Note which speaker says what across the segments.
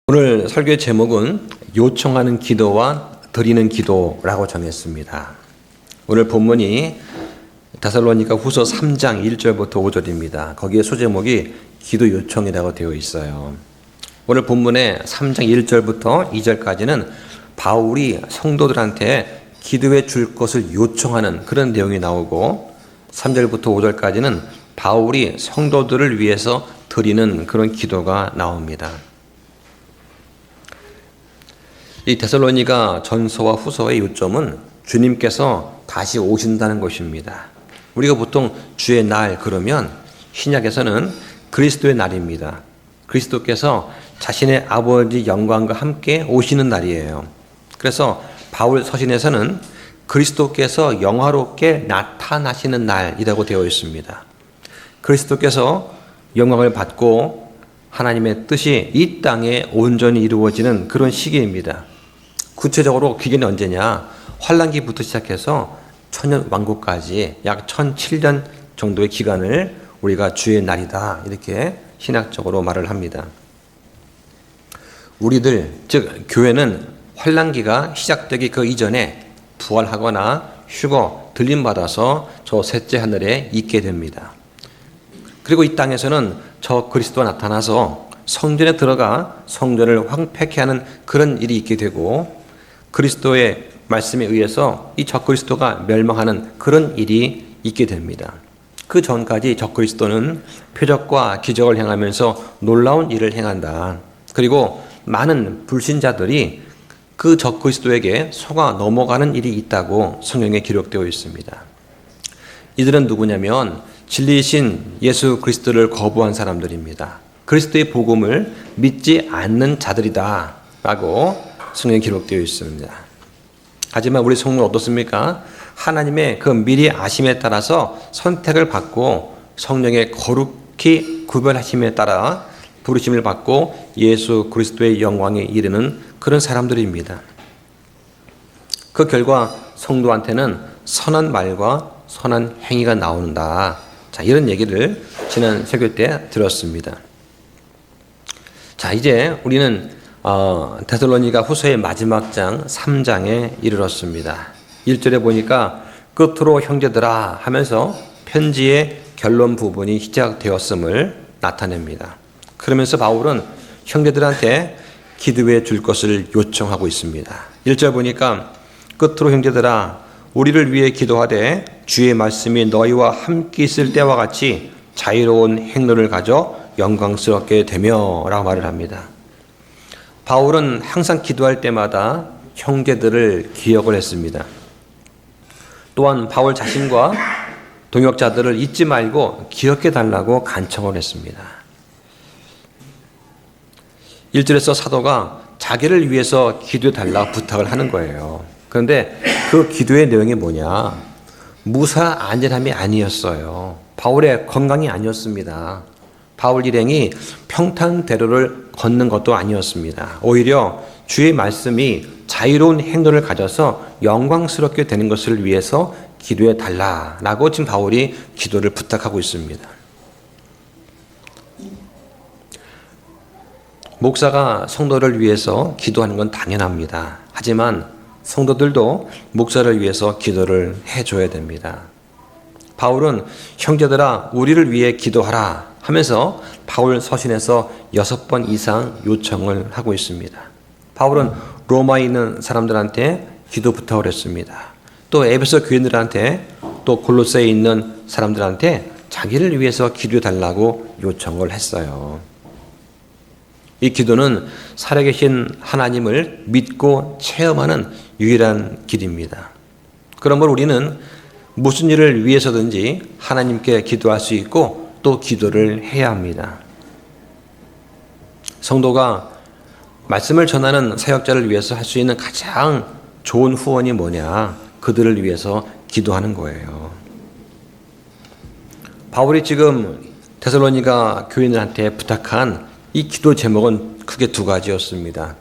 Speaker 1: 오늘 설교의 제목은 요청하는 기도와 드리는 기도라고 정했습니다. 오늘 본문이 데살로니가 후서 3장 1절부터 5절입니다. 거기에 소제목이 기도 요청이라고 되어 있어요. 오늘 본문의 3장 1절부터 2절까지는 바울이 성도들한테 기도해 줄 것을 요청하는 그런 내용이 나오고 3절부터 5절까지는 바울이 성도들을 위해서 드리는 그런 기도가 나옵니다. 이 데살로니가 전서와 후서의 요점은 주님께서 다시 오신다는 것입니다. 우리가 보통 주의 날 그러면 신약에서는 그리스도의 날입니다. 그리스도께서 자신의 아버지 영광과 함께 오시는 날이에요. 그래서 바울 서신에서는 그리스도께서 영화롭게 나타나시는 날이라고 되어 있습니다. 그리스도께서 영광을 받고 하나님의 뜻이 이 땅에 온전히 이루어지는 그런 시기입니다. 구체적으로 기간이 언제냐? 환란기부터 시작해서 천년 왕국까지 약 1007년 정도의 기간을 우리가 주의 날이다 이렇게 신학적으로 말을 합니다. 우리들 즉 교회는 환란기가 시작되기 그 이전에 부활하거나 휴거 들림받아서 저 셋째 하늘에 있게 됩니다. 그리고 이 땅에서는 저 그리스도가 나타나서 성전에 들어가 성전을 황폐케 하는 그런 일이 있게 되고 그리스도의 말씀에 의해서 이 적그리스도가 멸망하는 그런 일이 있게 됩니다. 그 전까지 적그리스도는 표적과 기적을 행하면서 놀라운 일을 행한다. 그리고 많은 불신자들이 그 적그리스도에게 속아 넘어가는 일이 있다고 성경에 기록되어 있습니다. 이들은 누구냐면 진리이신 예수 그리스도를 거부한 사람들입니다. 그리스도의 복음을 믿지 않는 자들이다 라고 성경에 기록되어 있습니다. 하지만 우리 성도는 어떻습니까? 하나님의 그 미리 아심에 따라서 선택을 받고 성령의 거룩히 구별하심에 따라 부르심을 받고 예수 그리스도의 영광에 이르는 그런 사람들입니다. 그 결과 성도한테는 선한 말과 선한 행위가 나온다. 자, 이런 얘기를 지난 설교 때 들었습니다. 자, 이제 우리는 데살로니가 후서의 마지막 장 3장에 이르렀습니다. 1절에 보니까 끝으로 형제들아 하면서 편지의 결론 부분이 시작되었음을 나타냅니다. 그러면서 바울은 형제들한테 기도해 줄 것을 요청하고 있습니다. 1절 보니까 끝으로 형제들아 우리를 위해 기도하되 주의 말씀이 너희와 함께 있을 때와 같이 자유로운 행로를 가져 영광스럽게 되며 라고 말을 합니다. 바울은 항상 기도할 때마다 형제들을 기억을 했습니다. 또한 바울 자신과 동역자들을 잊지 말고 기억해 달라고 간청을 했습니다. 1절에서 사도가 자기를 위해서 기도해 달라고 부탁을 하는 거예요. 그런데 그 기도의 내용이 뭐냐? 무사 안전함이 아니었어요. 바울의 건강이 아니었습니다. 바울 일행이 평탄대로를 걷는 것도 아니었습니다. 오히려 주의 말씀이 자유로운 행로를 가져서 영광스럽게 되는 것을 위해서 기도해 달라라고 지금 바울이 기도를 부탁하고 있습니다. 목사가 성도를 위해서 기도하는 건 당연합니다. 하지만 성도들도 목사를 위해서 기도를 해줘야 됩니다. 바울은 형제들아 우리를 위해 기도하라 하면서 바울 서신에서 6번 이상 요청을 하고 있습니다. 바울은 로마에 있는 사람들한테 기도 부탁을 했습니다. 또 에베소 교인들한테 또 골로새에 있는 사람들한테 자기를 위해서 기도해 달라고 요청을 했어요. 이 기도는 살아계신 하나님을 믿고 체험하는 유일한 길입니다. 그러므로 우리는 무슨 일을 위해서든지 하나님께 기도할 수 있고 또 기도를 해야 합니다. 성도가 말씀을 전하는 사역자를 위해서 할 수 있는 가장 좋은 후원이 뭐냐? 그들을 위해서 기도하는 거예요. 바울이 지금 데살로니가 교인들한테 부탁한 이 기도 제목은 크게 두 가지였습니다.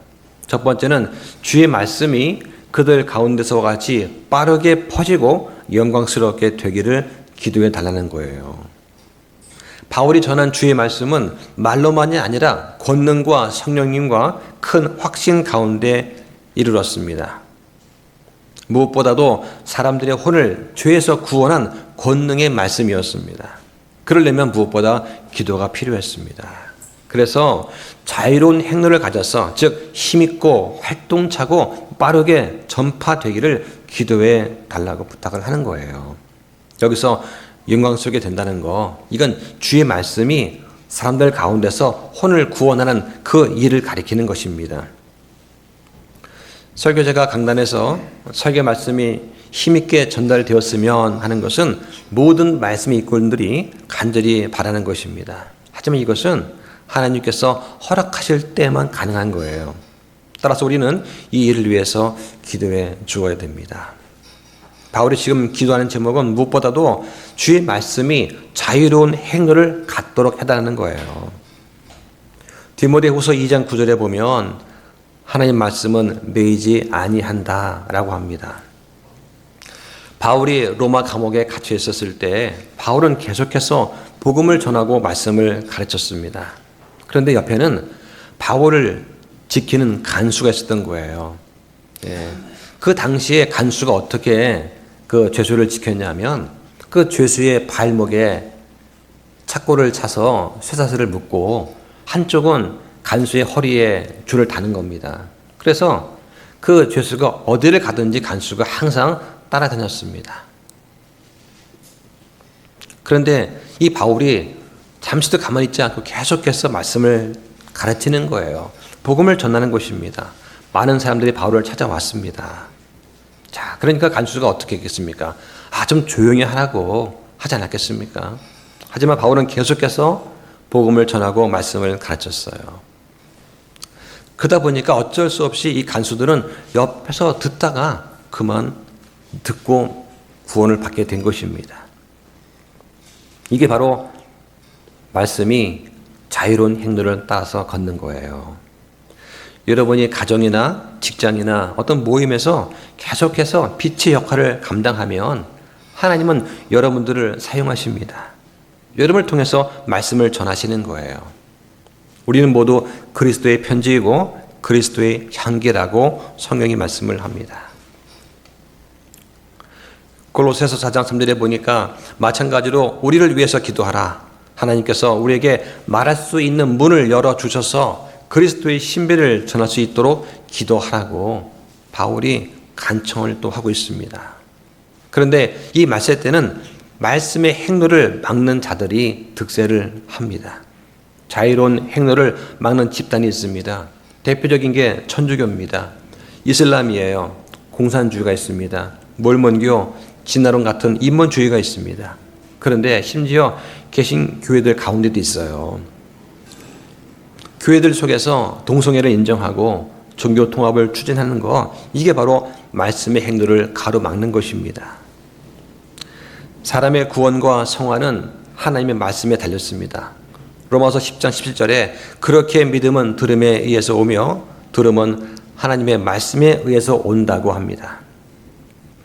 Speaker 1: 첫 번째는 주의 말씀이 그들 가운데서 같이 빠르게 퍼지고 영광스럽게 되기를 기도해 달라는 거예요. 바울이 전한 주의 말씀은 말로만이 아니라 권능과 성령님과 큰 확신 가운데 이르렀습니다. 무엇보다도 사람들의 혼을 죄에서 구원한 권능의 말씀이었습니다. 그러려면 무엇보다 기도가 필요했습니다. 그래서 자유로운 행로를 가져서 즉 힘있고 활동차고 빠르게 전파되기를 기도해 달라고 부탁을 하는 거예요. 여기서 영광스럽게 된다는 거, 이건 주의 말씀이 사람들 가운데서 혼을 구원하는 그 일을 가리키는 것입니다. 설교자가 강단에서 설교 말씀이 힘있게 전달되었으면 하는 것은 모든 말씀의 이권들이 간절히 바라는 것입니다. 하지만 이것은 하나님께서 허락하실 때만 가능한 거예요. 따라서 우리는 이 일을 위해서 기도해 주어야 됩니다. 바울이 지금 기도하는 제목은 무엇보다도 주의 말씀이 자유로운 행로를 갖도록 해달라는 거예요. 디모데후서 2장 9절에 보면 하나님 말씀은 매이지 아니한다라고 합니다. 바울이 로마 감옥에 갇혀 있었을 때 바울은 계속해서 복음을 전하고 말씀을 가르쳤습니다. 그런데 옆에는 바울을 지키는 간수가 있었던 거예요. 그 당시에 간수가 어떻게 그 죄수를 지켰냐면 그 죄수의 발목에 착고를 차서 쇠사슬을 묶고 한쪽은 간수의 허리에 줄을 다는 겁니다. 그래서 그 죄수가 어디를 가든지 간수가 항상 따라다녔습니다. 그런데 이 바울이 잠시도 가만히 있지 않고 계속해서 말씀을 가르치는 거예요. 복음을 전하는 것입니다. 많은 사람들이 바울을 찾아왔습니다. 자, 그러니까 간수가 어떻게 했겠습니까? 좀 조용히 하라고 하지 않았겠습니까? 하지만 바울은 계속해서 복음을 전하고 말씀을 가르쳤어요. 그러다 보니까 어쩔 수 없이 이 간수들은 옆에서 듣다가 그만 듣고 구원을 받게 된 것입니다. 이게 바로 말씀이 자유로운 행로를 따라서 걷는 거예요. 여러분이 가정이나 직장이나 어떤 모임에서 계속해서 빛의 역할을 감당하면 하나님은 여러분들을 사용하십니다. 여러분을 통해서 말씀을 전하시는 거예요. 우리는 모두 그리스도의 편지이고 그리스도의 향기라고 성경이 말씀을 합니다. 골로새서 4장 3절에 보니까 마찬가지로 우리를 위해서 기도하라. 하나님께서 우리에게 말할 수 있는 문을 열어주셔서 그리스도의 신비를 전할 수 있도록 기도하라고 바울이 간청을 또 하고 있습니다. 그런데 이 말세 때는 말씀의 행로를 막는 자들이 득세를 합니다. 자유로운 행로를 막는 집단이 있습니다. 대표적인 게 천주교입니다. 이슬람이에요. 공산주의가 있습니다. 몰몬교, 진화론 같은 인본주의가 있습니다. 그런데 심지어 개신교회들 가운데도 있어요. 교회들 속에서 동성애를 인정하고 종교 통합을 추진하는 거, 이게 바로 말씀의 행로를 가로막는 것입니다. 사람의 구원과 성화는 하나님의 말씀에 달렸습니다. 로마서 10장 17절에 그렇게 믿음은 들음에 의해서 오며 들음은 하나님의 말씀에 의해서 온다고 합니다.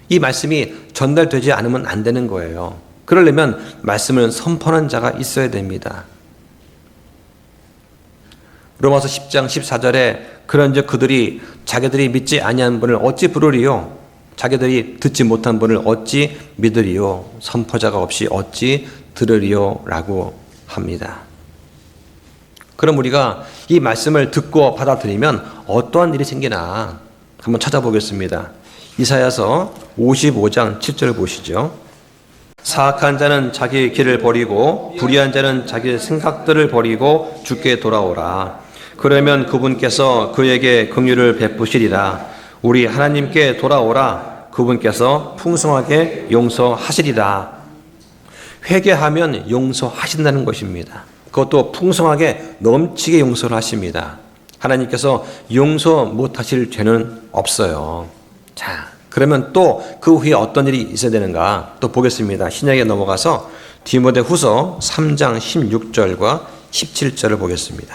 Speaker 1: 이 말씀이 전달되지 않으면 안 되는 거예요. 그러려면 말씀을 선포하는 자가 있어야 됩니다. 로마서 10장 14절에 그런즉 그들이 자기들이 믿지 아니한 분을 어찌 부르리요? 자기들이 듣지 못한 분을 어찌 믿으리요? 선포자가 없이 어찌 들으리요? 라고 합니다. 그럼 우리가 이 말씀을 듣고 받아들이면 어떠한 일이 생기나 한번 찾아보겠습니다. 이사야서 55장 7절 보시죠. 사악한 자는 자기 길을 버리고 불의한 자는 자기 생각들을 버리고 주께 돌아오라. 그러면 그분께서 그에게 긍휼을 베푸시리라. 우리 하나님께 돌아오라. 그분께서 풍성하게 용서하시리라. 회개하면 용서하신다는 것입니다. 그것도 풍성하게 넘치게 용서를 하십니다. 하나님께서 용서 못하실 죄는 없어요. 자, 그러면 또 그 후에 어떤 일이 있어야 되는가 또 보겠습니다. 신약에 넘어가서 디모데후서 3장 16절과 17절을 보겠습니다.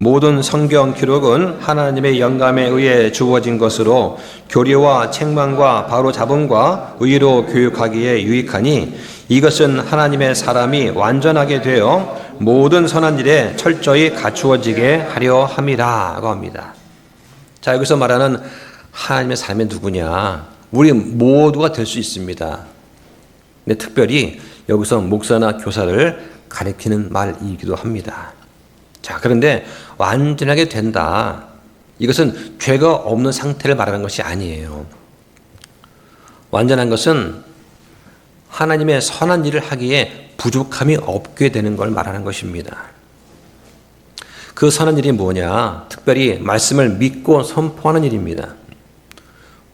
Speaker 1: 모든 성경 기록은 하나님의 영감에 의해 주어진 것으로 교리와 책망과 바로잡음과 의로 교육하기에 유익하니 이것은 하나님의 사람이 완전하게 되어 모든 선한 일에 철저히 갖추어지게 하려 함이라고 합니다. 자, 여기서 말하는 하나님의 사람이 누구냐? 우리 모두가 될 수 있습니다. 근데 특별히 여기서 목사나 교사를 가리키는 말이기도 합니다. 자, 그런데 완전하게 된다. 이것은 죄가 없는 상태를 말하는 것이 아니에요. 완전한 것은 하나님의 선한 일을 하기에 부족함이 없게 되는 걸 말하는 것입니다. 그 선한 일이 뭐냐? 특별히 말씀을 믿고 선포하는 일입니다.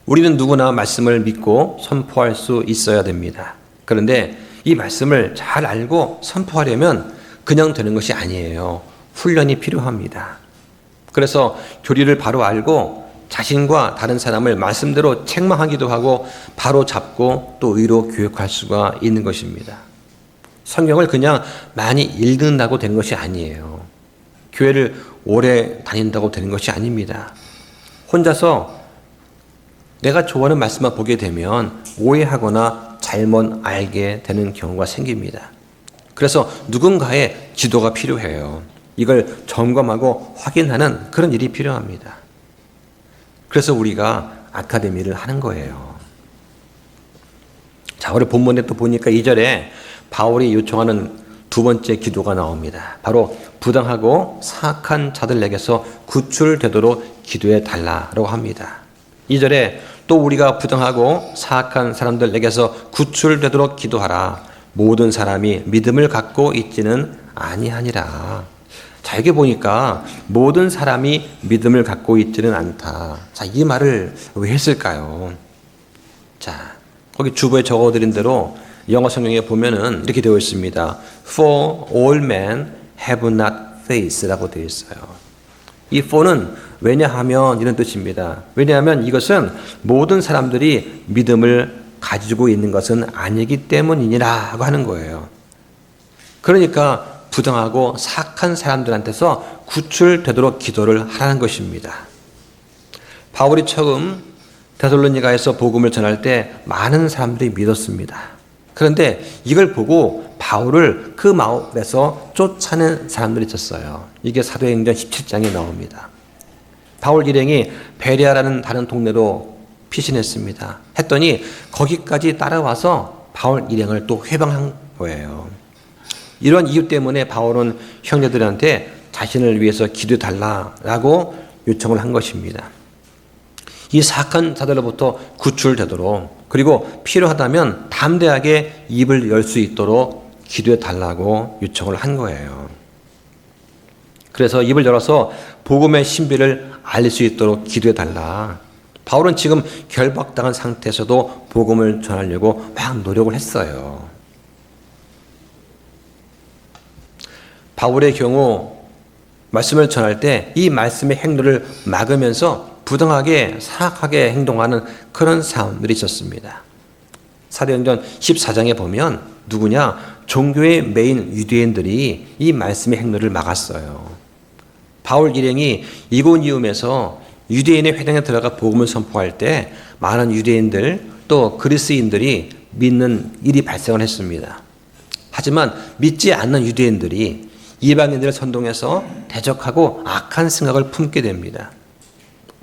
Speaker 1: 우리는 누구나 말씀을 믿고 선포할 수 있어야 됩니다. 그런데 이 말씀을 잘 알고 선포하려면 그냥 되는 것이 아니에요. 훈련이 필요합니다. 그래서 교리를 바로 알고 자신과 다른 사람을 말씀대로 책망하기도 하고 바로 잡고 또 의로 교육할 수가 있는 것입니다. 성경을 그냥 많이 읽는다고 되는 것이 아니에요. 교회를 오래 다닌다고 되는 것이 아닙니다. 혼자서 내가 좋아하는 말씀만 보게 되면 오해하거나 잘못 알게 되는 경우가 생깁니다. 그래서 누군가의 지도가 필요해요. 이걸 점검하고 확인하는 그런 일이 필요합니다. 그래서 우리가 아카데미를 하는 거예요. 자, 우리 본문에 또 보니까 2절에 바울이 요청하는 두 번째 기도가 나옵니다. 바로 부당하고 사악한 자들에게서 구출되도록 기도해 달라고 합니다. 2절에 또 우리가 부당하고 사악한 사람들에게서 구출되도록 기도하라. 모든 사람이 믿음을 갖고 있지는 아니하니라. 자, 여기 보니까 모든 사람이 믿음을 갖고 있지는 않다. 자, 이 말을 왜 했을까요? 자, 거기 주보에 적어드린 대로 영어 성경에 보면은 이렇게 되어 있습니다. For all men have not faith라고 되어 있어요. 이 for는 왜냐하면 이런 뜻입니다. 왜냐하면 이것은 모든 사람들이 믿음을 가지고 있는 것은 아니기 때문이니라고 하는 거예요. 그러니까 부당하고 사악한 사람들한테서 구출되도록 기도를 하라는 것입니다. 바울이 처음 데살로니가에서 복음을 전할 때 많은 사람들이 믿었습니다. 그런데 이걸 보고 바울을 그 마을에서 쫓아낸 사람들이 있었어요. 이게 사도행전 17장에 나옵니다. 바울 일행이 베레아라는 다른 동네로 피신했습니다. 했더니 거기까지 따라와서 바울 일행을 또 회방한 거예요. 이런 이유 때문에 바울은 형제들한테 자신을 위해서 기도해달라고 요청을 한 것입니다. 이 사악한 자들로부터 구출되도록, 그리고 필요하다면 담대하게 입을 열 수 있도록 기도해달라고 요청을 한 거예요. 그래서 입을 열어서 복음의 신비를 알릴 수 있도록 기도해달라. 바울은 지금 결박당한 상태에서도 복음을 전하려고 막 노력을 했어요. 바울의 경우 말씀을 전할 때 이 말씀의 행로를 막으면서 부당하게 사악하게 행동하는 그런 사람들이 있었습니다. 사도행전 14장에 보면 누구냐? 종교의 메인 유대인들이 이 말씀의 행로를 막았어요. 바울 일행이 이고니움에서 유대인의 회당에 들어가 복음을 선포할 때 많은 유대인들 또 그리스인들이 믿는 일이 발생을 했습니다. 하지만 믿지 않는 유대인들이 이방인들을 선동해서 대적하고 악한 생각을 품게 됩니다.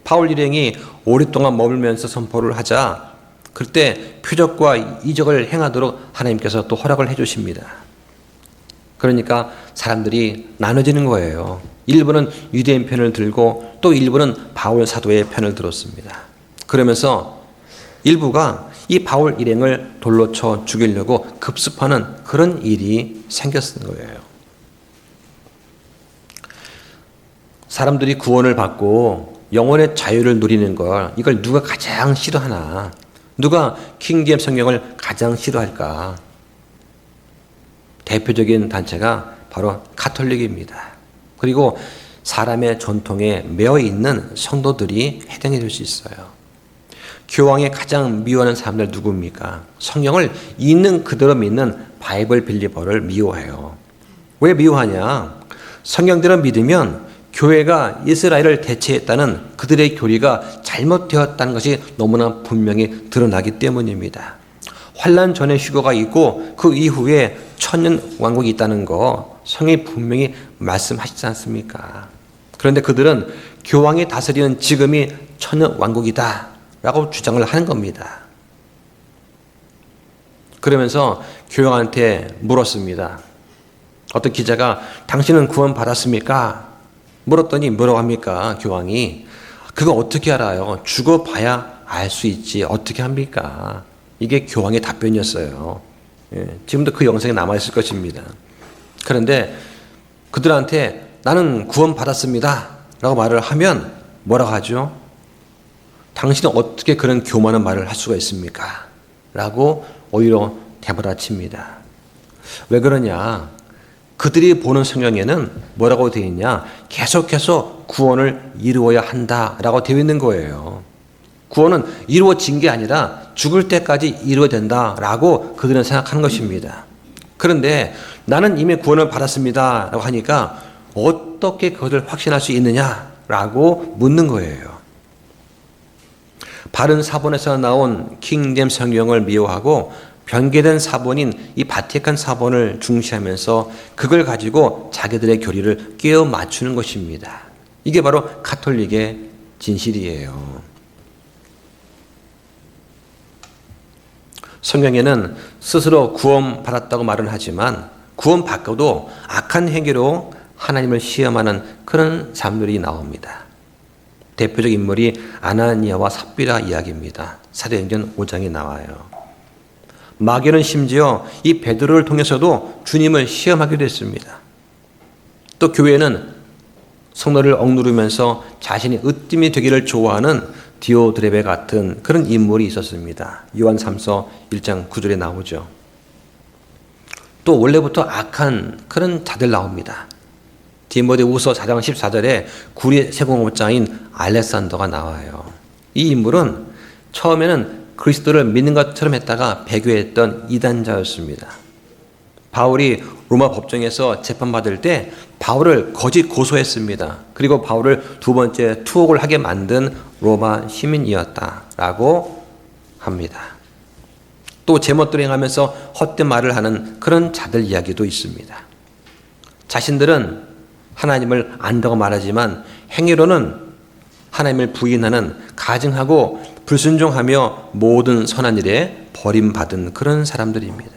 Speaker 1: 바울 일행이 오랫동안 머물면서 선포를 하자 그때 표적과 이적을 행하도록 하나님께서 또 허락을 해주십니다. 그러니까 사람들이 나눠지는 거예요. 일부는 유대인 편을 들고 또 일부는 바울 사도의 편을 들었습니다. 그러면서 일부가 이 바울 일행을 돌로 쳐 죽이려고 급습하는 그런 일이 생겼는 거예요. 사람들이 구원을 받고 영혼의 자유를 누리는 이걸 누가 가장 싫어하나? 누가 킹제임스 성경을 가장 싫어할까? 대표적인 단체가 바로 가톨릭입니다. 그리고 사람의 전통에 매여 있는 성도들이 해당이 될 수 있어요. 교황이 가장 미워하는 사람들 누굽니까? 성경을 있는 그대로 믿는 바이블 빌리버를 미워해요. 왜 미워하냐? 성경대로 믿으면 교회가 이스라엘을 대체했다는 그들의 교리가 잘못되었다는 것이 너무나 분명히 드러나기 때문입니다. 환난 전에 휴거가 있고 그 이후에 천년 왕국이 있다는 거 성경이 분명히 말씀하시지 않습니까? 그런데 그들은 교황이 다스리는 지금이 천년 왕국이다 라고 주장을 하는 겁니다. 그러면서 교황한테 물었습니다. 어떤 기자가 당신은 구원 받았습니까? 물었더니 뭐라고 합니까? 교황이 그거 어떻게 알아요? 죽어봐야 알 수 있지 어떻게 합니까? 이게 교황의 답변이었어요. 지금도 그 영상이 남아있을 것입니다. 그런데 그들한테 나는 구원 받았습니다 라고 말을 하면 뭐라고 하죠? 당신은 어떻게 그런 교만한 말을 할 수가 있습니까? 라고 오히려 대받아칩니다. 왜 그러냐? 그들이 보는 성경에는 뭐라고 되어 있냐? 계속해서 구원을 이루어야 한다라고 되어 있는 거예요. 구원은 이루어진 게 아니라 죽을 때까지 이루어야 된다라고 그들은 생각하는 것입니다. 그런데 나는 이미 구원을 받았습니다라고 하니까 어떻게 그것을 확신할 수 있느냐라고 묻는 거예요. 바른 사본에서 나온 킹잼 성경을 미워하고 변개된 사본인 이 바티칸 사본을 중시하면서 그걸 가지고 자기들의 교리를 끼워 맞추는 것입니다. 이게 바로 가톨릭의 진실이에요. 성경에는 스스로 구원받았다고 말은 하지만 구원받고도 악한 행위로 하나님을 시험하는 그런 사람들이 나옵니다. 대표적 인물이 아나니아와 삽비라 이야기입니다. 사도행전 5장에 나와요. 마귀는 심지어 이 베드로를 통해서도 주님을 시험하기도 했습니다. 또 교회는 성도를 억누르면서 자신이 으뜸이 되기를 좋아하는 디오드레베 같은 그런 인물이 있었습니다. 요한 3서 1장 9절에 나오죠. 또 원래부터 악한 그런 자들 나옵니다. 디모데후서 4장 14절에 구리 세공업자인 알렉산더가 나와요. 이 인물은 처음에는 그리스도를 믿는 것처럼 했다가 배교했던 이단자였습니다. 바울이 로마 법정에서 재판받을 때 바울을 거짓 고소했습니다. 그리고 바울을 두 번째 투옥을 하게 만든 로마 시민이었다라고 합니다. 또 제멋대로 행하면서 헛된 말을 하는 그런 자들 이야기도 있습니다. 자신들은 하나님을 안다고 말하지만 행위로는 하나님을 부인하는 가증하고 불순종하며 모든 선한 일에 버림받은 그런 사람들입니다.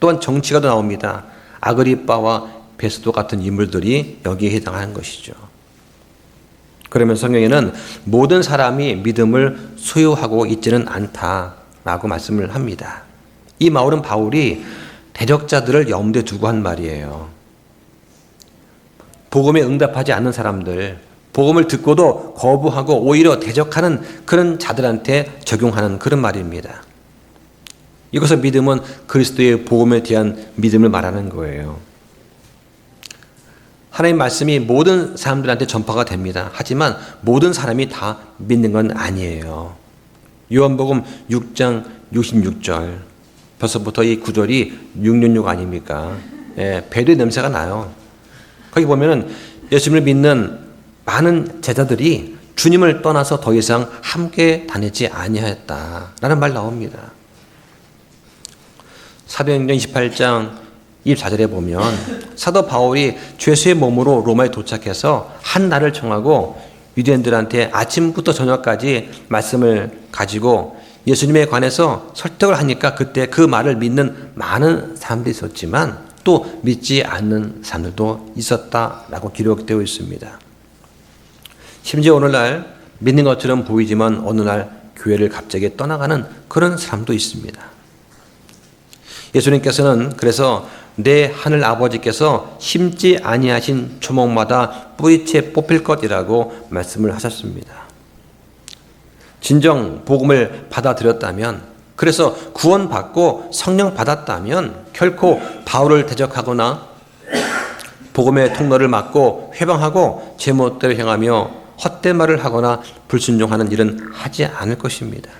Speaker 1: 또한 정치가도 나옵니다. 아그리빠와 베스도 같은 인물들이 여기에 해당하는 것이죠. 그러면 성경에는 모든 사람이 믿음을 소유하고 있지는 않다라고 말씀을 합니다. 이 말은 바울이 대적자들을 염두에 두고 한 말이에요. 복음에 응답하지 않는 사람들, 복음을 듣고도 거부하고 오히려 대적하는 그런 자들한테 적용하는 그런 말입니다. 이것을 믿음은 그리스도의 복음에 대한 믿음을 말하는 거예요. 하나님 말씀이 모든 사람들한테 전파가 됩니다. 하지만 모든 사람이 다 믿는 건 아니에요. 요한복음 6장 66절 벌써부터 이 구절이 666 아닙니까? 배도의 냄새가 나요. 거기 보면은 예수님을 믿는 많은 제자들이 주님을 떠나서 더 이상 함께 다니지 아니하였다라는 말 나옵니다. 사도행전 28장 24절에 보면 사도 바울이 죄수의 몸으로 로마에 도착해서 한 날을 정하고 유대인들한테 아침부터 저녁까지 말씀을 가지고 예수님에 관해서 설득을 하니까 그때 그 말을 믿는 많은 사람들이 있었지만 또 믿지 않는 사람들도 있었다라고 기록되어 있습니다. 심지어 오늘날 믿는 것처럼 보이지만 어느 날 교회를 갑자기 떠나가는 그런 사람도 있습니다. 예수님께서는 그래서 내 하늘 아버지께서 심지 아니하신 초목마다 뿌리채 뽑힐 것이라고 말씀을 하셨습니다. 진정 복음을 받아들였다면, 그래서 구원받고 성령 받았다면 결코 바울을 대적하거나 복음의 통로를 막고 회방하고 제멋대로 행하며 헛된 말을 하거나 불순종하는 일은 하지 않을 것입니다.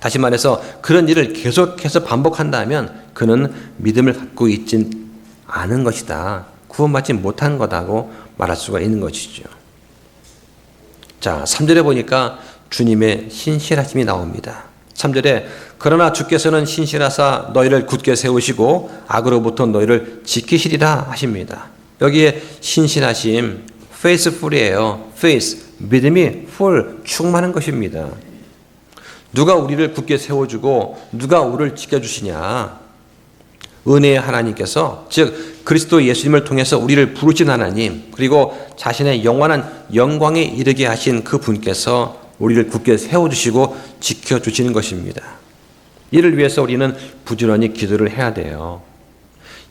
Speaker 1: 다시 말해서 그런 일을 계속해서 반복한다면 그는 믿음을 갖고 있진 않은 것이다. 구원받지 못한 거다고 말할 수가 있는 것이죠. 자, 3절에 보니까 주님의 신실하심이 나옵니다. 3절에 그러나 주께서는 신실하사 너희를 굳게 세우시고 악으로부터 너희를 지키시리라 하십니다. 여기에 신실하심, faithful이에요. faith, 믿음이 full, 충만한 것입니다. 누가 우리를 굳게 세워주고 누가 우리를 지켜주시냐? 은혜의 하나님께서, 즉 그리스도 예수님을 통해서 우리를 부르신 하나님, 그리고 자신의 영원한 영광에 이르게 하신 그 분께서 우리를 굳게 세워주시고 지켜주시는 것입니다. 이를 위해서 우리는 부지런히 기도를 해야 돼요.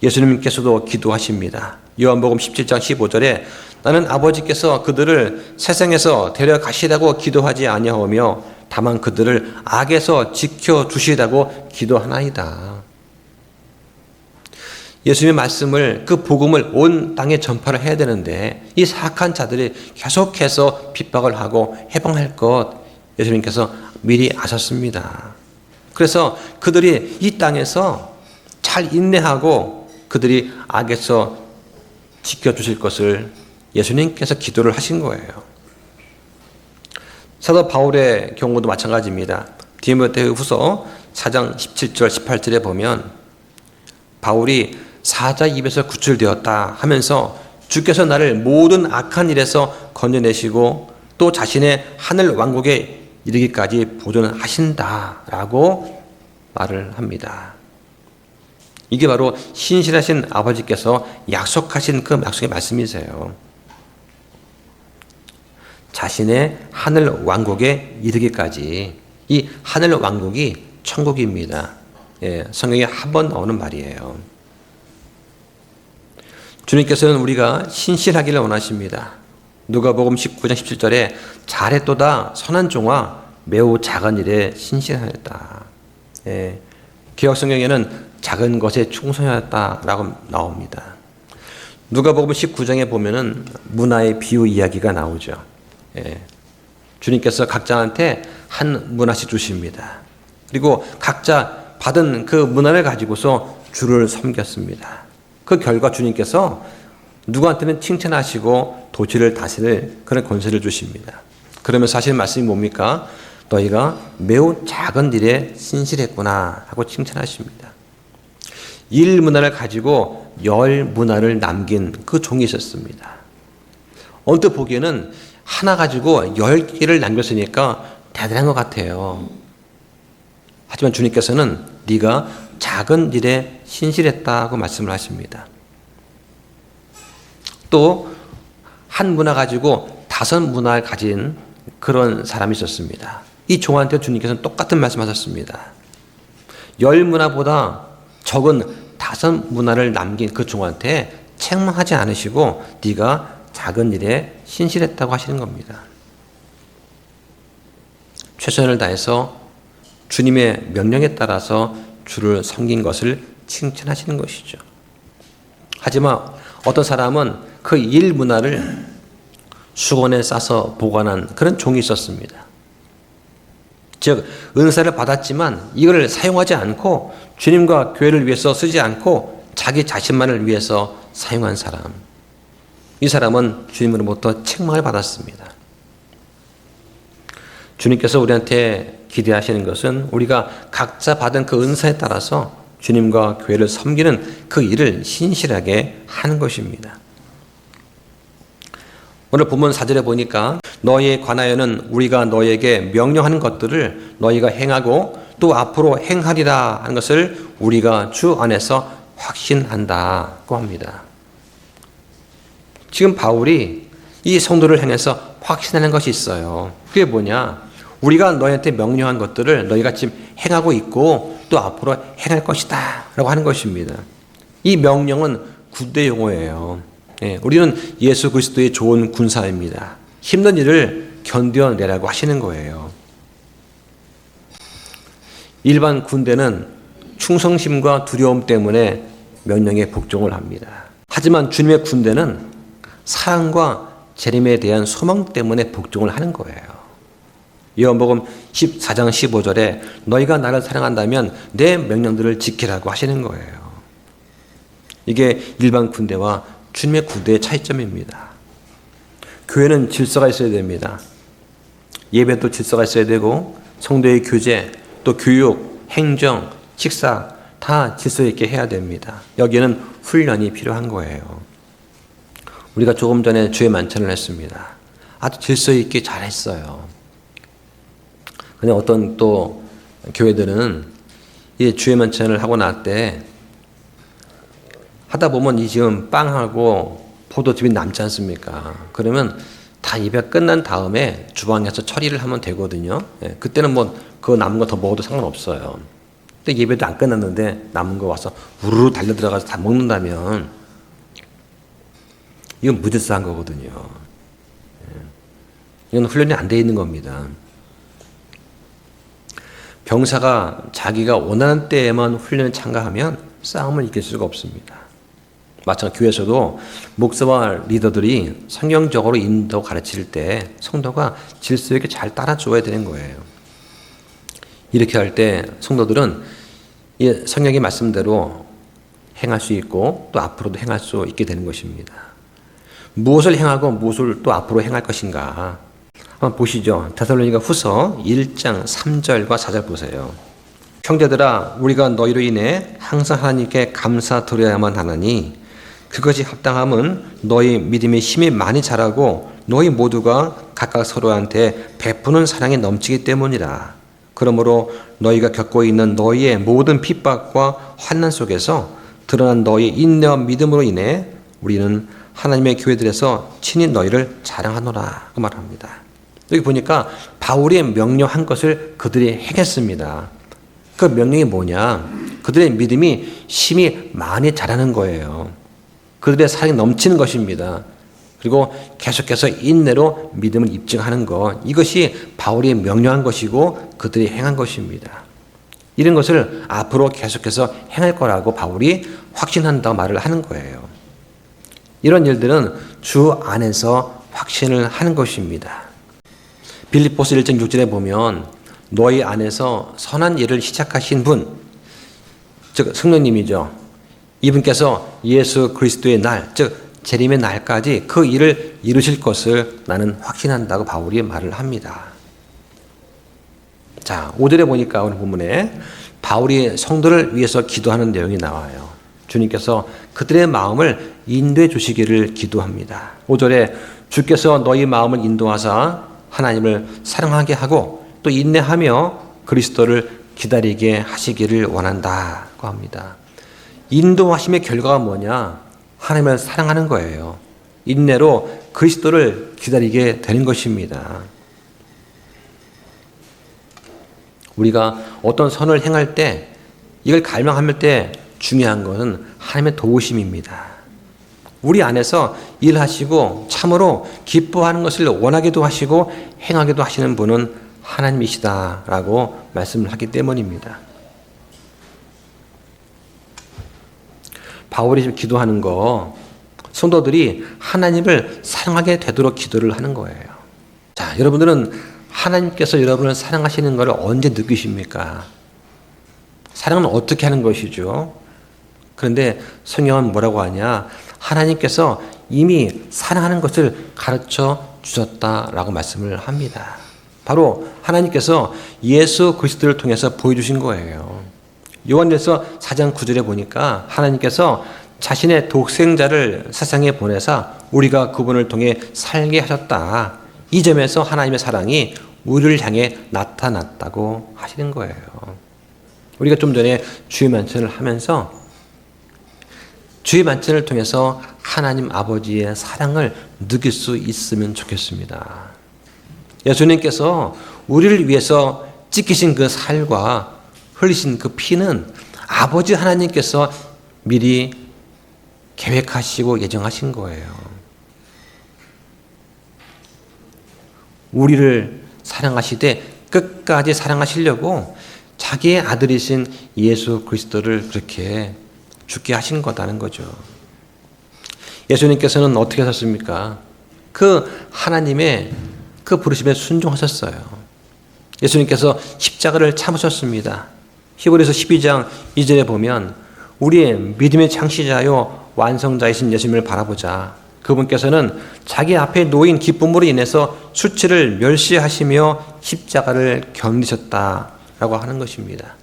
Speaker 1: 예수님께서도 기도하십니다. 요한복음 17장 15절에 나는 아버지께서 그들을 세상에서 데려가시라고 기도하지 아니하오며 다만 그들을 악에서 지켜주시라고 기도하나이다. 예수님의 말씀을, 그 복음을 온 땅에 전파를 해야 되는데 이 사악한 자들이 계속해서 핍박을 하고 해방할 것 예수님께서 미리 아셨습니다. 그래서 그들이 이 땅에서 잘 인내하고 그들이 악에서 지켜주실 것을 예수님께서 기도를 하신 거예요. 사도 바울의 경우도 마찬가지입니다. 디모데후서 4장 17절 18절에 보면 바울이 사자 입에서 구출되었다 하면서 주께서 나를 모든 악한 일에서 건져내시고 또 자신의 하늘 왕국에 이르기까지 보존하신다라고 말을 합니다. 이게 바로 신실하신 아버지께서 약속하신 그 약속의 말씀이세요. 자신의 하늘 왕국에 이르기까지. 이 하늘 왕국이 천국입니다. 예, 성경에 한 번 나오는 말이에요. 주님께서는 우리가 신실하기를 원하십니다. 누가복음 19장 17절에 잘했도다 선한 종아 매우 작은 일에 신실하였다. 예, 개역 성경에는 작은 것에 충성하였다라고 나옵니다. 누가복음 19장에 보면은 문화의 비유 이야기가 나오죠. 예, 주님께서 각자한테 한 문화씩 주십니다. 그리고 각자 받은 그 문화를 가지고서 주를 섬겼습니다. 그 결과 주님께서 누구한테는 칭찬하시고 도시를 다스릴 그런 권세를 주십니다. 그러면서 하시는 말씀이 뭡니까? 너희가 매우 작은 일에 신실했구나 하고 칭찬하십니다. 일 문화를 가지고 열 문화를 남긴 그 종이 있었습니다. 언뜻 보기에는 하나 가지고 10개를 남겼으니까 대단한 것 같아요. 하지만 주님께서는 네가 작은 일에 신실했다고 말씀을 하십니다. 또 한 문화 가지고 5 문화를 가진 그런 사람이 있었습니다. 이 종한테 주님께서는 똑같은 말씀하셨습니다. 10 문화보다 적은 5 문화를 남긴 그 종한테 책망하지 않으시고 네가 작은 일에 신실했다고 하시는 겁니다. 최선을 다해서 주님의 명령에 따라서 주를 섬긴 것을 칭찬하시는 것이죠. 하지만 어떤 사람은 그 일 문화를 수건에 싸서 보관한 그런 종이 있었습니다. 즉 은사를 받았지만 이걸 사용하지 않고 주님과 교회를 위해서 쓰지 않고 자기 자신만을 위해서 사용한 사람. 이 사람은 주님으로부터 책망을 받았습니다. 주님께서 우리한테 기대하시는 것은 우리가 각자 받은 그 은사에 따라서 주님과 교회를 섬기는 그 일을 신실하게 하는 것입니다. 오늘 본문 4절에 보니까 너희에 관하여는 우리가 너희에게 명령하는 것들을 너희가 행하고 또 앞으로 행하리라 하는 것을 우리가 주 안에서 확신한다고 합니다. 지금 바울이 이 성도를 향해서 확신하는 것이 있어요. 그게 뭐냐? 우리가 너희한테 명령한 것들을 너희가 지금 행하고 있고 또 앞으로 행할 것이다 라고 하는 것입니다. 이 명령은 군대 용어예요. 예, 우리는 예수 그리스도의 좋은 군사입니다. 힘든 일을 견뎌내라고 하시는 거예요. 일반 군대는 충성심과 두려움 때문에 명령에 복종을 합니다. 하지만 주님의 군대는 사랑과 재림에 대한 소망 때문에 복종을 하는 거예요. 요한복음 14장 15절에 너희가 나를 사랑한다면 내 명령들을 지키라고 하시는 거예요. 이게 일반 군대와 주님의 군대의 차이점입니다. 교회는 질서가 있어야 됩니다. 예배도 질서가 있어야 되고 성도의 교제, 또 교육, 행정, 식사 다 질서 있게 해야 됩니다. 여기에는 훈련이 필요한 거예요. 우리가 조금 전에 주의 만찬을 했습니다. 아주 질서 있게 잘했어요. 근데 어떤 또 교회들은 이 주의 만찬을 하고 날 때 하다 보면 이 지금 빵하고 포도즙이 남지 않습니까? 그러면 다 예배가 끝난 다음에 주방에서 처리를 하면 되거든요. 예, 그때는 뭐 그거 남은 거 더 먹어도 상관없어요. 근데 예배도 안 끝났는데 남은 거 와서 우르르 달려 들어가서 다 먹는다면 이건 무질서한 거거든요. 예, 이건 훈련이 안 돼 있는 겁니다. 병사가 자기가 원하는 때에만 훈련에 참가하면 싸움을 이길 수가 없습니다. 마찬가지 교회에서도 목사와 리더들이 성경적으로 인도 가르칠 때 성도가 질서 있게 잘 따라줘야 되는 거예요. 이렇게 할 때 성도들은 이 성경의 말씀대로 행할 수 있고 또 앞으로도 행할 수 있게 되는 것입니다. 무엇을 행하고 무엇을 또 앞으로 행할 것인가 한번 보시죠. 데살로니가 후서 1장 3절과 4절 보세요. 형제들아 우리가 너희로 인해 항상 하나님께 감사드려야만 하나니 그것이 합당함은 너희 믿음의 힘이 많이 자라고 너희 모두가 각각 서로한테 베푸는 사랑이 넘치기 때문이라. 그러므로 너희가 겪고 있는 너희의 모든 핍박과 환난 속에서 드러난 너희 인내와 믿음으로 인해 우리는 하나님의 교회들에서 친히 너희를 자랑하노라 그 말합니다. 여기 보니까 바울이 명령한 것을 그들이 행했습니다. 그 명령이 뭐냐? 그들의 믿음이 힘이 많이 자라는 거예요. 그들의 사랑이 넘치는 것입니다. 그리고 계속해서 인내로 믿음을 입증하는 것, 이것이 바울이 명령한 것이고 그들이 행한 것입니다. 이런 것을 앞으로 계속해서 행할 거라고 바울이 확신한다고 말을 하는 거예요. 이런 일들은 주 안에서 확신을 하는 것입니다. 빌립보서 1장 6절에 보면 너희 안에서 선한 일을 시작하신 분, 즉 성령님이죠. 이분께서 예수 그리스도의 날, 즉 재림의 날까지 그 일을 이루실 것을 나는 확신한다고 바울이 말을 합니다. 자, 5절에 보니까 오늘 본문에 바울이 성도를 위해서 기도하는 내용이 나와요. 주님께서 그들의 마음을 인도해 주시기를 기도합니다. 5절에 주께서 너희 마음을 인도하사 하나님을 사랑하게 하고 또 인내하며 그리스도를 기다리게 하시기를 원한다고 합니다. 인도하심의 결과가 뭐냐? 하나님을 사랑하는 거예요. 인내로 그리스도를 기다리게 되는 것입니다. 우리가 어떤 선을 행할 때 이걸 갈망할 때 중요한 것은 하나님의 도우심입니다. 우리 안에서 일하시고 참으로 기뻐하는 것을 원하기도 하시고 행하기도 하시는 분은 하나님이시다라고 말씀을 하기 때문입니다. 바울이 지금 기도하는 거, 성도들이 하나님을 사랑하게 되도록 기도를 하는 거예요. 자, 여러분들은 하나님께서 여러분을 사랑하시는 것을 언제 느끼십니까? 사랑은 어떻게 하는 것이죠? 그런데 성경은 뭐라고 하냐? 하나님께서 이미 사랑하는 것을 가르쳐 주셨다라고 말씀을 합니다. 바로 하나님께서 예수 그리스도를 통해서 보여주신 거예요. 요한일서 4장 9절에 보니까 하나님께서 자신의 독생자를 세상에 보내사 우리가 그분을 통해 살게 하셨다. 이 점에서 하나님의 사랑이 우리를 향해 나타났다고 하시는 거예요. 우리가 좀 전에 주의 만찬을 하면서 주의 만찬을 통해서 하나님 아버지의 사랑을 느낄 수 있으면 좋겠습니다. 예수님께서 우리를 위해서 찢기신 그 살과 흘리신 그 피는 아버지 하나님께서 미리 계획하시고 예정하신 거예요. 우리를 사랑하시되 끝까지 사랑하시려고 자기의 아들이신 예수 그리스도를 그렇게 죽게 하신 거다는 거죠. 예수님께서는 어떻게 하셨습니까? 그 하나님의 그 부르심에 순종하셨어요. 예수님께서 십자가를 참으셨습니다. 히브리서 12장 2절에 보면 우리의 믿음의 창시자요 완성자이신 예수님을 바라보자. 그분께서는 자기 앞에 놓인 기쁨으로 인해서 수치를 멸시하시며 십자가를 견디셨다. 라고 하는 것입니다.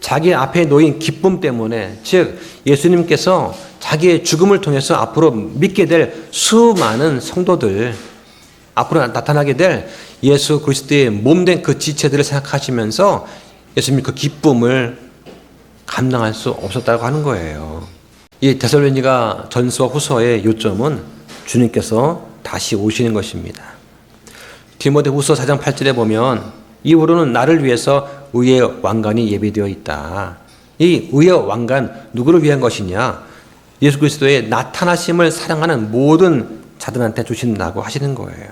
Speaker 1: 자기 앞에 놓인 기쁨 때문에, 즉 예수님께서 자기의 죽음을 통해서 앞으로 믿게 될 수많은 성도들, 앞으로 나타나게 될 예수 그리스도의 몸된 그 지체들을 생각하시면서 예수님 그 기쁨을 감당할 수 없었다고 하는 거예요. 이 데살로니가 전서와 후서의 요점은 주님께서 다시 오시는 것입니다. 디모데후서 4장 8절에 보면 이후로는 나를 위해서 의의 왕관이 예비되어 있다. 이 의의 왕관 누구를 위한 것이냐? 예수 그리스도의 나타나심을 사랑하는 모든 자들한테 주신다고 하시는 거예요.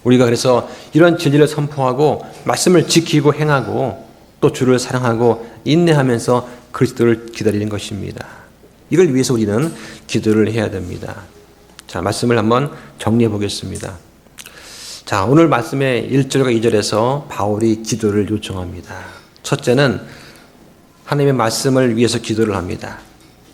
Speaker 1: 우리가 그래서 이런 진리를 선포하고 말씀을 지키고 행하고 또 주를 사랑하고 인내하면서 그리스도를 기다리는 것입니다. 이걸 위해서 우리는 기도를 해야 됩니다. 자, 말씀을 한번 정리해 보겠습니다. 자, 오늘 말씀의 1절과 2절에서 바울이 기도를 요청합니다. 첫째는 하나님의 말씀을 위해서 기도를 합니다.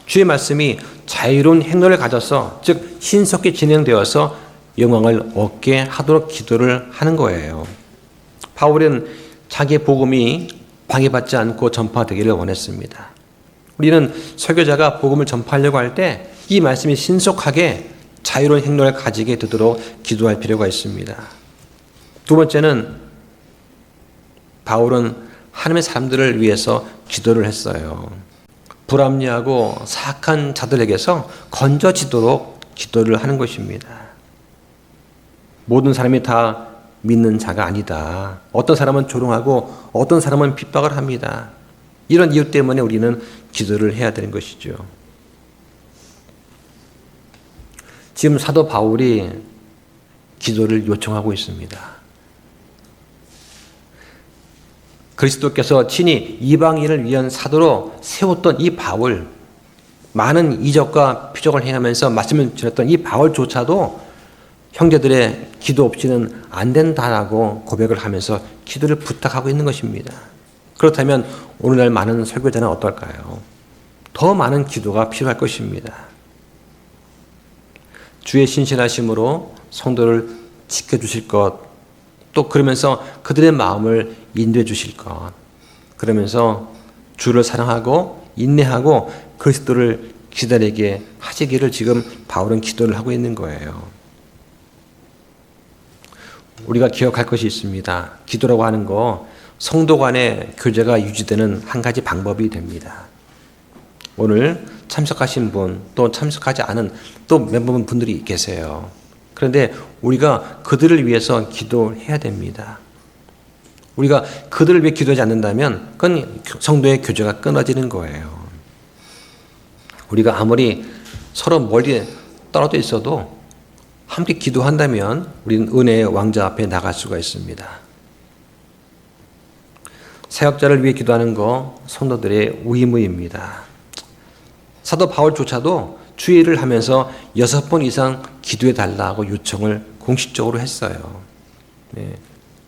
Speaker 1: 주의 말씀이 자유로운 행로를 가져서, 즉 신속히 진행되어서 영광을 얻게 하도록 기도를 하는 거예요. 바울은 자기의 복음이 방해받지 않고 전파되기를 원했습니다. 우리는 설교자가 복음을 전파하려고 할 때 이 말씀이 신속하게 자유로운 행로를 가지게 되도록 기도할 필요가 있습니다. 두 번째는 바울은 하나님의 사람들을 위해서 기도를 했어요. 불합리하고 사악한 자들에게서 건져지도록 기도를 하는 것입니다. 모든 사람이 다 믿는 자가 아니다. 어떤 사람은 조롱하고 어떤 사람은 핍박을 합니다. 이런 이유 때문에 우리는 기도를 해야 되는 것이죠. 지금 사도 바울이 기도를 요청하고 있습니다. 그리스도께서 친히 이방인을 위한 사도로 세웠던 이 바울, 많은 이적과 표적을 행하면서 말씀을 전했던 이 바울조차도 형제들의 기도 없이는 안 된다라고 고백을 하면서 기도를 부탁하고 있는 것입니다. 그렇다면 오늘날 많은 설교자는 어떨까요? 더 많은 기도가 필요할 것입니다. 주의 신실하심으로 성도를 지켜주실 것, 또 그러면서 그들의 마음을 인도해 주실 것, 그러면서 주를 사랑하고 인내하고 그리스도를 기다리게 하시기를 지금 바울은 기도를 하고 있는 거예요. 우리가 기억할 것이 있습니다. 기도라고 하는 거 성도 간의 교제가 유지되는 한 가지 방법이 됩니다. 오늘 참석하신 분, 또 참석하지 않은 또 몇 분들이 계세요. 그런데 우리가 그들을 위해서 기도해야 됩니다. 우리가 그들을 위해 기도하지 않는다면 그건 성도의 교제가 끊어지는 거예요. 우리가 아무리 서로 멀리 떨어져 있어도 함께 기도한다면 우리는 은혜의 왕자 앞에 나갈 수가 있습니다. 사역자를 위해 기도하는 거 성도들의 의무입니다. 사도 바울조차도 주의 일을 하면서 6번 이상 기도해 달라고 요청을 공식적으로 했어요. 네.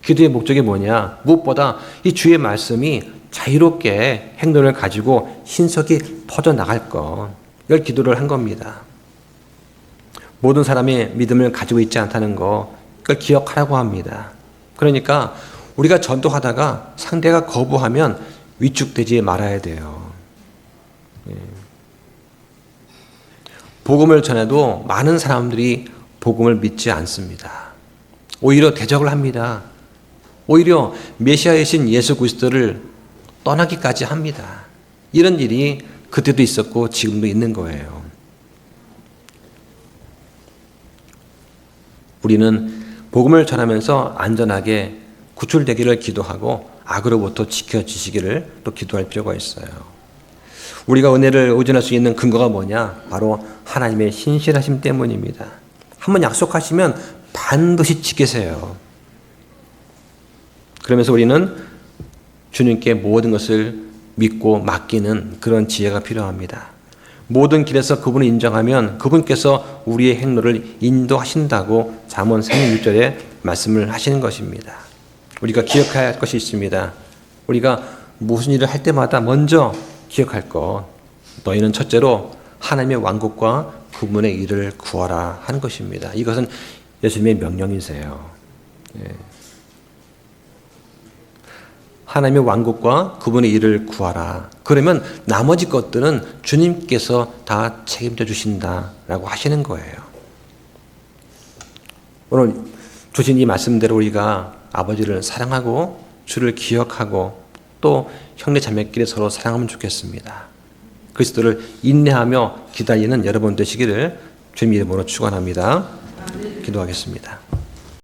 Speaker 1: 기도의 목적이 뭐냐? 무엇보다 이 주의 말씀이 자유롭게 행동을 가지고 신속히 퍼져나갈 것, 이걸 기도를 한 겁니다. 모든 사람이 믿음을 가지고 있지 않다는 거, 그걸 기억하라고 합니다. 그러니까 우리가 전도하다가 상대가 거부하면 위축되지 말아야 돼요. 네. 복음을 전해도 많은 사람들이 복음을 믿지 않습니다. 오히려 대적을 합니다. 오히려 메시아이신 예수 그리스도를 떠나기까지 합니다. 이런 일이 그때도 있었고 지금도 있는 거예요. 우리는 복음을 전하면서 안전하게 구출되기를 기도하고 악으로부터 지켜지시기를 또 기도할 필요가 있어요. 우리가 은혜를 의존할 수 있는 근거가 뭐냐? 바로 하나님의 신실하심 때문입니다. 한번 약속하시면 반드시 지키세요. 그러면서 우리는 주님께 모든 것을 믿고 맡기는 그런 지혜가 필요합니다. 모든 길에서 그분을 인정하면 그분께서 우리의 행로를 인도하신다고 잠언 3:6절에 말씀을 하시는 것입니다. 우리가 기억해야 할 것이 있습니다. 우리가 무슨 일을 할 때마다 먼저 기억할 것, 너희는 첫째로 하나님의 왕국과 그분의 일을 구하라 하는 것입니다. 이것은 예수님의 명령이세요. 예. 하나님의 왕국과 그분의 일을 구하라. 그러면 나머지 것들은 주님께서 다 책임져 주신다라고 하시는 거예요. 오늘 주신 이 말씀대로 우리가 아버지를 사랑하고 주를 기억하고 또 형제 자매끼리 서로 사랑하면 좋겠습니다. 그리스도를 인내하며 기다리는 여러분 되시기를 주님 이름으로 축원합니다. 기도하겠습니다.